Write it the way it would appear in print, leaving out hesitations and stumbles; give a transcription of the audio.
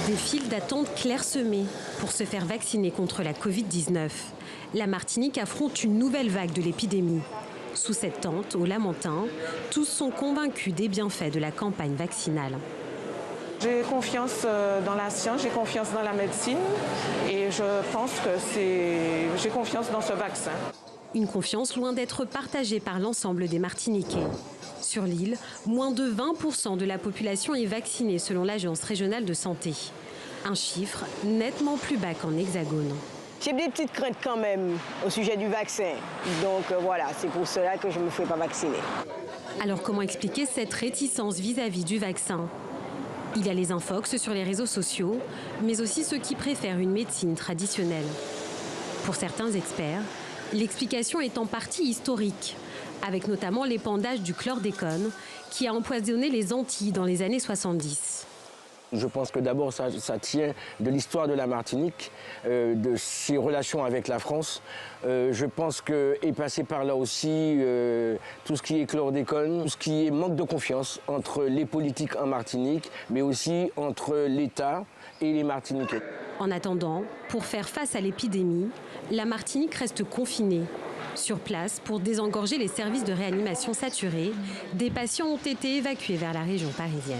Des files d'attente clairsemées pour se faire vacciner contre la Covid-19. La Martinique affronte une nouvelle vague de l'épidémie. Sous cette tente, au Lamentin, tous sont convaincus des bienfaits de la campagne vaccinale. J'ai confiance dans la science, j'ai confiance dans la médecine et je pense que j'ai confiance dans ce vaccin. Une confiance loin d'être partagée par l'ensemble des Martiniquais. Sur l'île, moins de 20% de la population est vaccinée selon l'Agence régionale de santé. Un chiffre nettement plus bas qu'en Hexagone. J'ai des petites craintes quand même au sujet du vaccin. Donc voilà, c'est pour cela que je ne me fais pas vacciner. Alors comment expliquer cette réticence vis-à-vis du vaccin ? Il y a les infox sur les réseaux sociaux, mais aussi ceux qui préfèrent une médecine traditionnelle. Pour certains experts, l'explication est en partie historique, avec notamment l'épandage du chlordécone qui a empoisonné les Antilles dans les années 70. Je pense que d'abord ça tient de l'histoire de la Martinique, de ses relations avec la France. Je pense que est passé par là aussi tout ce qui est chlordécone, tout ce qui est manque de confiance entre les politiques en Martinique, mais aussi entre l'État et les Martiniquais. En attendant, pour faire face à l'épidémie, la Martinique reste confinée. Sur place, pour désengorger les services de réanimation saturés, des patients ont été évacués vers la région parisienne.